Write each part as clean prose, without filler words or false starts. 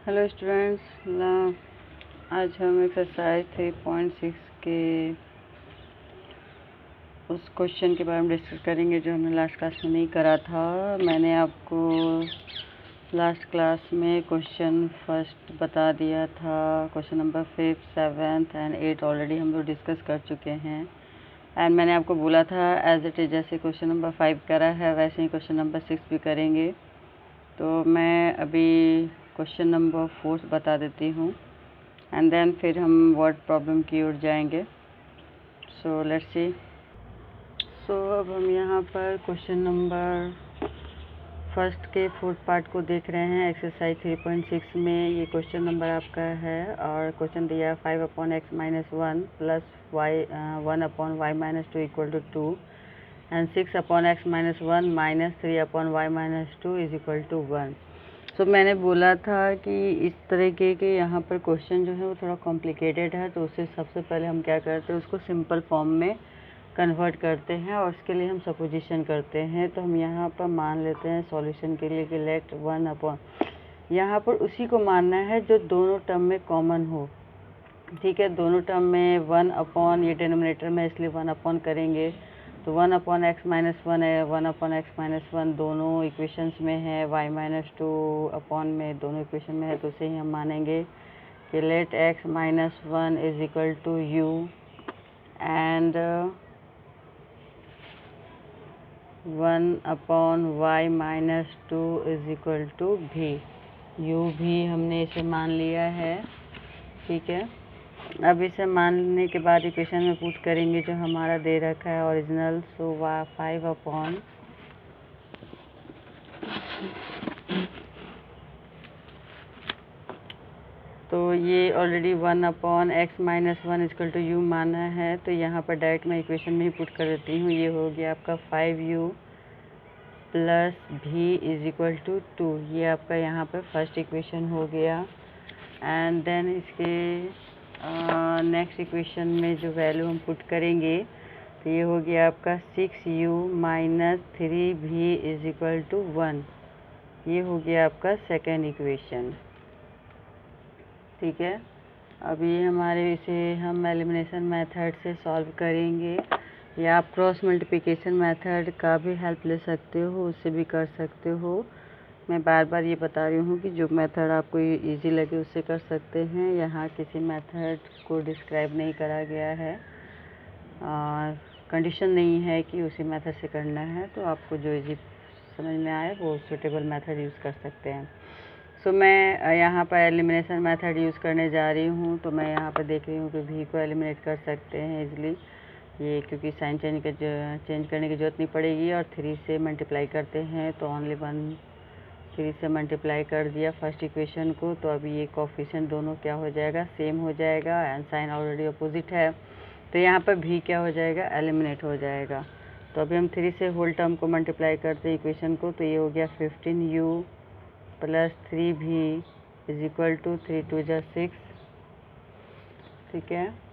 Hello students, आज हम exercise 3.6 के उस क्वेश्चन के बारे में डिस्कस करेंगे जो हमने लास्ट क्लास में नहीं करा था। मैंने आपको लास्ट क्लास में क्वेश्चन फर्स्ट बता दिया था। क्वेश्चन नंबर 5, 7 एंड 8 ऑलरेडी हम लोग डिस्कस कर चुके हैं। एंड मैंने आपको बोला था एज इट इज जैसे क्वेश्चन नंबर 5 करा है वैसे ही क्वेश्चन नंबर 6 भी करेंगे। तो मैं अभी क्वेश्चन नंबर 4 बता देती हूँ एंड देन फिर हम वर्ड प्रॉब्लम की ओर जाएंगे। So let's see. सो अब हम यहाँ पर क्वेश्चन नंबर फर्स्ट के फोर्थ पार्ट को देख रहे हैं। एक्सरसाइज 3.6 में ये क्वेश्चन नंबर आपका है और क्वेश्चन दिया 5/x-1 plus y 1/y-2 equal to 2 and 6/x-1 minus 3/y-2 is equal to 1। So मैंने बोला था कि इस तरीके के यहाँ पर क्वेश्चन जो है वो थोड़ा कॉम्प्लिकेटेड है, तो उससे सबसे पहले हम क्या करते हैं, उसको सिंपल फॉर्म में कन्वर्ट करते हैं और उसके लिए हम सपोजिशन करते हैं। तो हम यहाँ पर मान लेते हैं सॉल्यूशन के लिए कि लेट 1 यहाँ पर उसी को मानना है जो दोनों टर्म में कॉमन हो। ठीक है, दोनों टर्म में 1 ये डिनोमिनेटर में इसलिए 1 करेंगे तो 1/x-1 है, 1/x-1 दोनों इक्वेशंस में है, y-2 में दोनों इक्वेशन में है, तो उसे ही हम मानेंगे कि let x-1 is equal to u and 1/y-2 is equal to v। u भी हमने इसे मान लिया है। ठीक है, अब इसे मानने के बाद इक्वेशन में पुट करेंगे जो हमारा दे रखा है ओरिजिनल। सो 5 तो ये already 1/x-1 equal to u माना है, तो यहाँ पर डायरेक्ट मैं इक्वेशन में ही पुट कर देती हूँ। ये हो गया आपका 5u plus v is equal to 2। ये आपका यहाँ पर फर्स्ट इक्वेशन हो गया। एंड देन इसके नेक्स्ट इक्वेशन में जो वैल्यू हम पुट करेंगे तो ये हो गया आपका 6u minus 3v is equal to 1। ये हो गया आपका सेकेंड इक्वेशन। ठीक है, अभी हमारे इसे हम एलिमिनेशन मेथड से सॉल्व करेंगे या आप क्रॉस मल्टीप्लिकेशन मेथड का भी हेल्प ले सकते हो, उससे भी कर सकते हो। मैं बार बार ये बता रही हूँ कि जो मेथड आपको इजी लगे उससे कर सकते हैं। यहाँ किसी मेथड को डिस्क्राइब नहीं करा गया है और कंडीशन नहीं है कि उसी मेथड से करना है, तो आपको जो इजी समझ में आए वो सूटेबल मेथड यूज़ कर सकते हैं। सो मैं यहाँ पर एलिमिनेशन मेथड यूज़ करने जा रही हूँ। तो मैं यहाँ पर देख रही हूँ कि v को एलिमिनेट कर सकते हैं इजली, ये क्योंकि साइन चेंज करने की ज़रूरत नहीं पड़ेगी और 3 से मल्टीप्लाई करते हैं तो ओनली 3 से मल्टीप्लाई कर दिया फर्स्ट इक्वेशन को। तो अभी ये कोफिशिएंट दोनों क्या हो जाएगा, सेम हो जाएगा एंड साइन ऑलरेडी अपोजिट है, तो यहाँ पर v क्या हो जाएगा, एलिमिनेट हो जाएगा। तो अभी हम 3 से होल टर्म को मल्टीप्लाई करते हैं इक्वेशन को, तो ये हो गया 15u plus 3v is equal to 3 2 जा 6। ठीक है,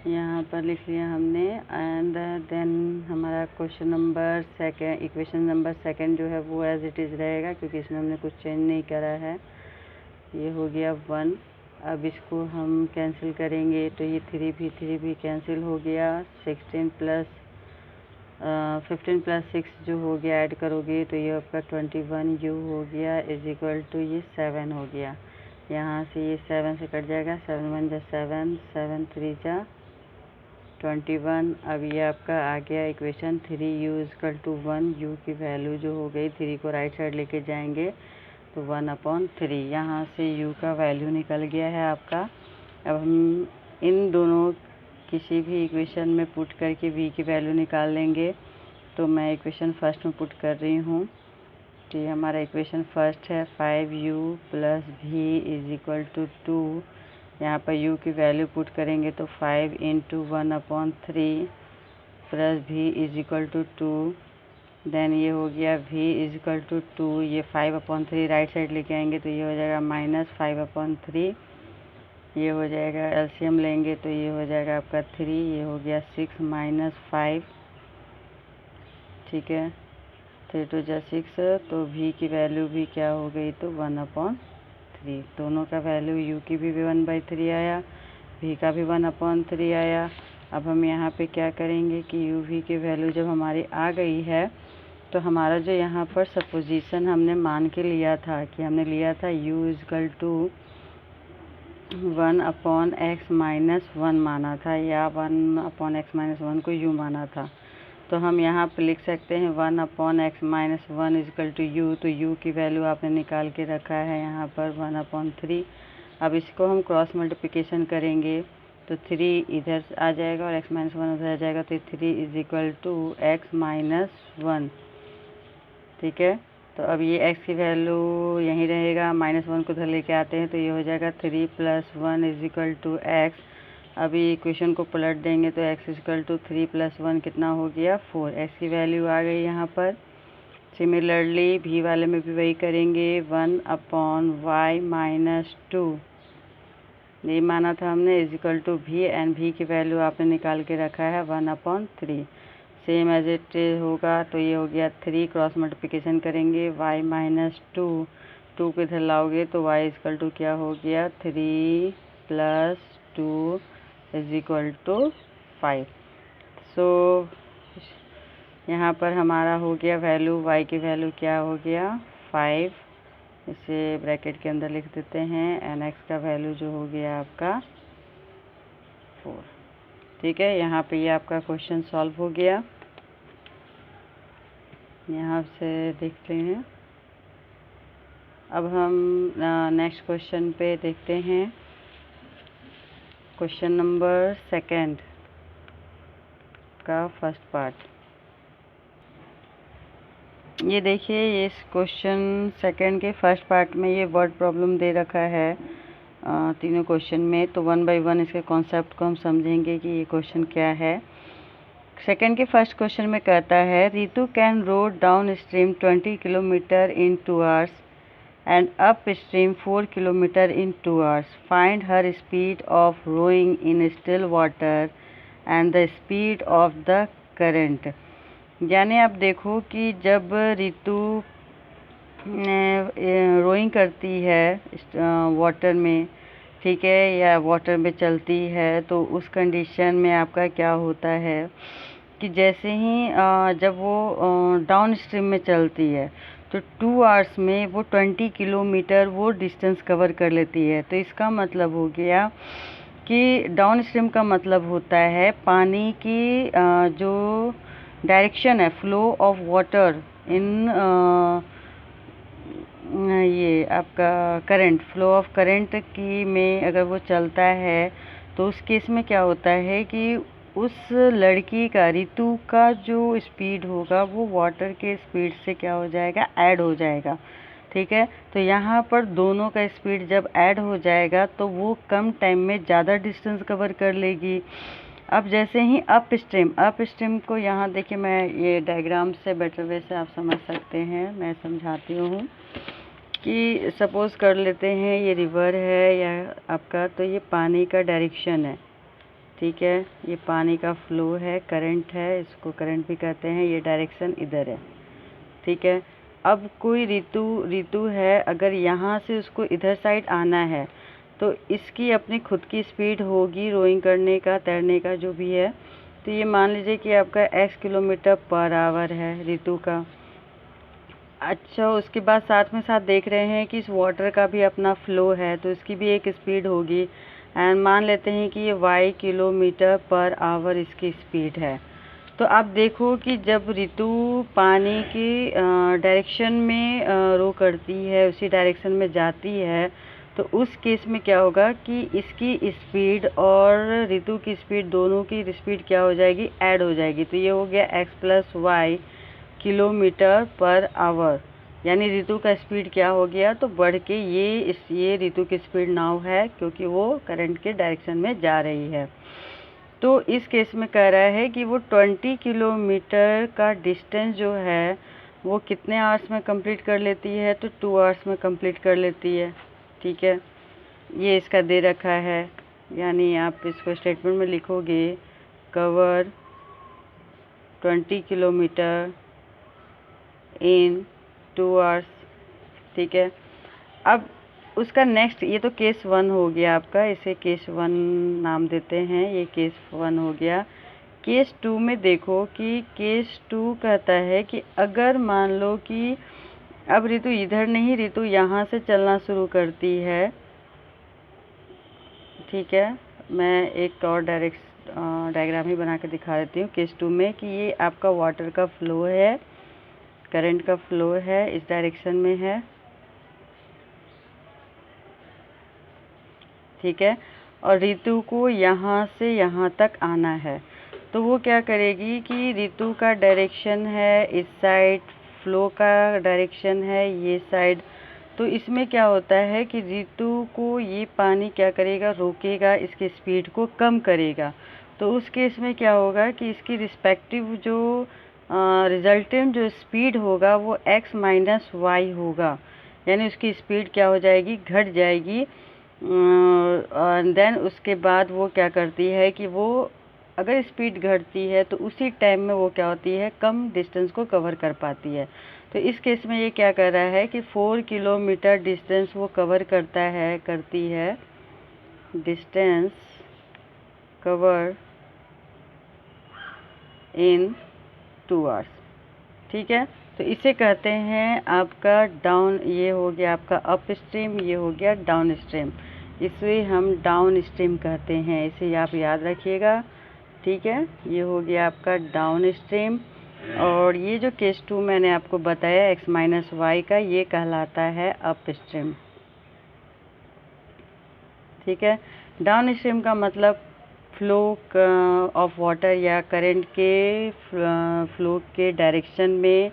यहाँ पर लिख लिया हमने। एंड देन हमारा question number second, equation number second जो है वो एज इट इज़ रहेगा क्योंकि इसमें हमने कुछ चेंज नहीं करा है। ये हो गया 1। अब इसको हम कैंसिल करेंगे तो ये 3 भी कैंसिल हो गया। 15 प्लस 6 जो हो गया ऐड करोगे तो ये आपका 21u हो गया इज इक्वल टू ये 7 हो गया। यहाँ से ये 7 से कट जाएगा, 7 1 जा 7, 7 3 जा 21। अब ये आपका आ गया equation 3u equal to 1। u की वैल्यू जो हो गई, 3 को राइट साइड लेके जाएंगे तो 1/3। यहाँ से u का वैल्यू निकल गया है आपका। अब हम इन दोनों किसी भी इक्वेशन में पुट करके v की वैल्यू निकाल लेंगे। तो मैं इक्वेशन फर्स्ट में पुट कर रही हूँ। तो ये हमारा इक्वेशन फर्स्ट है 5u plus v is equal to 2। यहाँ पर u की वैल्यू पुट करेंगे तो 5 into 1/3 plus v is equal to 2। Then ये हो गया v इज इक्वल टू 2, ये 5/3 राइट साइड लेके आएंगे तो ये हो जाएगा -5/3 ये हो जाएगा, एलसीएम लेंगे तो ये हो जाएगा आपका 3, ये हो गया 6 माइनस 5, ठीक है। 3 2 जा 6, तो v की वैल्यू भी क्या हो गई, तो 1/3। दोनों का वैल्यू u की भी 1/3 आया, v का भी 1/3 आया। अब हम यहाँ पे क्या करेंगे कि u v की वैल्यू जब हमारी आ गई है तो हमारा जो यहाँ पर सपोजिशन हमने मान के लिया था कि हमने लिया था u = 1/x-1 माना था, या 1/x-1 को u माना था। तो हम यहाँ पे लिख सकते हैं 1/x-1 = u। तो u की वैल्यू आपने निकाल के रखा है यहाँ पर 1/3। अब इसको हम क्रॉस मल्टीप्लिकेशन करेंगे तो 3 इधर आ जाएगा और x-1 उधर आ जाएगा, तो 3 = x-1, ठीक है। तो अब ये x की वैल्यू यहीं रहेगा, -1 को उधर लेके आते हैं तो ये हो जाएगा 3 + 1 = x। अभी इक्वेशन को पलट देंगे तो x = 3 + 1 कितना हो गया, 4। x की वैल्यू आ गई यहाँ पर। सिमिलरली v वाले में भी वही करेंगे, 1/y-2 ये माना था हमने = v, एंड v की वैल्यू आपने निकाल के रखा है 1/3। सेम एज इट होगा, तो ये हो गया 3, क्रॉस मल्टीप्लिकेशन करेंगे y-2, 2 को इधर लाओगे तो y = क्या हो गया, 3 + 2 = 5। सो यहाँ पर हमारा हो गया वैल्यू, y की वैल्यू क्या हो गया, 5। इसे ब्रैकेट के अंदर लिख देते हैं, एंड x का वैल्यू जो हो गया आपका 4, ठीक है। यहाँ पे ये आपका क्वेश्चन सॉल्व हो गया। यहाँ से देखते हैं। अब हम नेक्स्ट क्वेश्चन पे देखते हैं, क्वेश्चन नंबर 2 का फर्स्ट पार्ट। ये देखिए, ये इस क्वेश्चन 2 के फर्स्ट पार्ट में ये वर्ड प्रॉब्लम दे रखा है तीनों क्वेश्चन में। तो 1 बाय 1 इसके कॉन्सेप्ट को हम समझेंगे कि ये क्वेश्चन क्या है। 2 के फर्स्ट क्वेश्चन में कहता है, Ritu can row downstream 20 kilometre in 2 hours and up stream 4 kilometer in 2 hours. Find her speed of rowing in still water and the speed of the current. यानी आप देखो कि जब रितु रोइंग करती है वाटर में, ठीक है, या वाटर में चलती है, तो उस कंडीशन में आपका क्या होता है कि जैसे ही जब वो डाउन स्ट्रीम में चलती है तो 2 आवर्स में वो 20 किलोमीटर वो डिस्टेंस कवर कर लेती है। तो इसका मतलब हो गया कि डाउन स्ट्रीम का मतलब होता है पानी की जो डायरेक्शन है, फ्लो ऑफ वाटर इन ये आपका करंट, फ्लो ऑफ करंट की में अगर वो चलता है तो उस केस में क्या होता है कि उस लड़की का, रितु का जो स्पीड होगा वो वाटर के स्पीड से क्या हो जाएगा, ऐड हो जाएगा, ठीक है। तो यहाँ पर दोनों का स्पीड जब ऐड हो जाएगा तो वो कम टाइम में ज़्यादा डिस्टेंस कवर कर लेगी। अब जैसे ही अप स्ट्रीम को यहाँ देखिए, मैं ये डायग्राम से बेटर वे से आप समझ सकते हैं, मैं समझाती हूँ कि सपोज़ कर लेते हैं ये रिवर है या आपका, तो ये पानी का डायरेक्शन है, ठीक है, ये पानी का फ्लो है, करंट है, इसको करंट भी कहते हैं, ये डायरेक्शन इधर है, ठीक है। अब कोई रितु है, अगर यहाँ से उसको इधर साइड आना है तो इसकी अपनी खुद की स्पीड होगी रोइंग करने का, तैरने का जो भी है। तो ये मान लीजिए कि आपका x किलोमीटर/आवर है रितु का। अच्छा, उसके बाद साथ में साथ देख रहे हैं कि इस वाटर का भी अपना फ्लो है तो इसकी भी एक स्पीड होगी, एंड मान लेते हैं कि ये y किलोमीटर/आवर इसकी स्पीड है। तो आप देखो कि जब रितु पानी की डायरेक्शन में रो करती है, उसी डायरेक्शन में जाती है, तो उस केस में क्या होगा कि इसकी स्पीड और रितु की स्पीड, दोनों की स्पीड क्या हो जाएगी, ऐड हो जाएगी। तो ये हो गया x + y किलोमीटर/आवर, यानी रितु का स्पीड क्या हो गया, तो बढ़ के ये रितु की स्पीड नाउ है क्योंकि वो करंट के डायरेक्शन में जा रही है। तो इस केस में कह रहा है कि वो 20 किलोमीटर का डिस्टेंस जो है वो कितने आवर्स में कंप्लीट कर लेती है, तो 2 आवर्स में कंप्लीट कर लेती है, ठीक है। ये इसका दे रखा है, यानी आप इसको स्टेटमेंट में लिखोगे कवर 20 किलोमीटर इन 2 आवर्स। ठीक है, अब उसका नेक्स्ट, ये तो केस 1 हो गया आपका, इसे केस 1 नाम देते हैं, ये केस 1 हो गया। केस 2 में देखो कि केस 2 कहता है कि अगर मान लो कि अब ऋतु इधर नहीं, ऋतु यहाँ से चलना शुरू करती है। ठीक है, मैं एक और डायग्राम ही बना के दिखा देती हूँ केस 2 में कि ये आपका वाटर का फ्लो है, करंट का फ्लो है, इस डायरेक्शन में है। ठीक है, और ऋतु को यहाँ से यहाँ तक आना है, तो वो क्या करेगी कि ऋतु का डायरेक्शन है इस साइड, फ्लो का डायरेक्शन है ये साइड। तो इसमें क्या होता है कि ऋतु को ये पानी क्या करेगा, रोकेगा, इसकी स्पीड को कम करेगा। तो उस केस में क्या होगा कि इसकी रिस्पेक्टिव जो रिजल्टेंट जो स्पीड होगा वो x माइनस वाई होगा, यानी उसकी स्पीड क्या हो जाएगी, घट जाएगी। देन उसके बाद वो क्या करती है कि वो अगर स्पीड घटती है तो उसी टाइम में वो क्या होती है, कम डिस्टेंस को कवर कर पाती है। तो इस केस में ये क्या कर रहा है कि 4 किलोमीटर डिस्टेंस वो कवर करती है, डिस्टेंस कवर इन 2 आवर्स। ठीक है, तो इसे कहते हैं आपका डाउन, ये हो गया आपका अप स्ट्रीम, ये हो गया डाउन स्ट्रीम, इसे हम डाउन स्ट्रीम कहते हैं, इसे आप याद रखिएगा। ठीक है, ये हो गया आपका डाउन स्ट्रीम, और ये जो केस 2 मैंने आपको बताया x माइनस वाई का, ये कहलाता है अप स्ट्रीम। ठीक है, डाउन स्ट्रीम का मतलब फ्लो ऑफ वाटर या करंट के फ्लो के डायरेक्शन में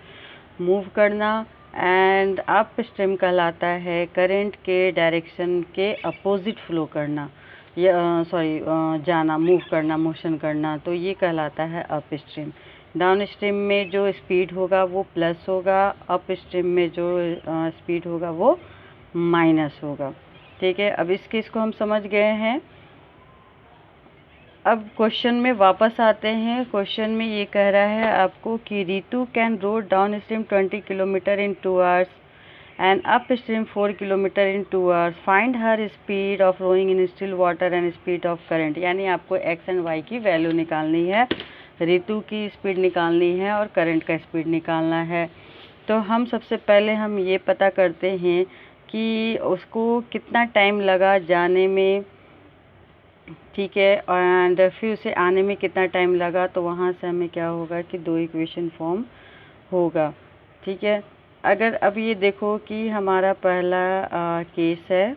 मूव करना, एंड अप स्ट्रीम कहलाता है करंट के डायरेक्शन के अपोजिट फ्लो करना, या जाना, मूव करना, मोशन करना, तो ये कहलाता है अप स्ट्रीम। डाउन स्ट्रीम में जो स्पीड होगा वो प्लस होगा, अप स्ट्रीम में जो स्पीड होगा वो माइनस होगा। ठीक है, अब इस केस को हम समझ गए हैं। अब क्वेश्चन में वापस आते हैं। क्वेश्चन में ये कह रहा है आपको कि Ritu can row downstream 20 kilometre in 2 hours and upstream 4 kilometre in 2 hours. Find her speed of rowing in still water and speed of current, यानी आपको एक्स एंड वाई की वैल्यू निकालनी है, ऋतु की स्पीड निकालनी है और करंट का स्पीड निकालना है। तो हम सबसे पहले हम ये पता करते हैं कि उसको कितना टाइम लगा जाने में। ठीक है, एंड फिर उसे आने में कितना टाइम लगा, तो वहाँ से हमें क्या होगा कि 2 इक्वेशन फॉर्म होगा। ठीक है, अगर अब ये देखो कि हमारा पहला केस है,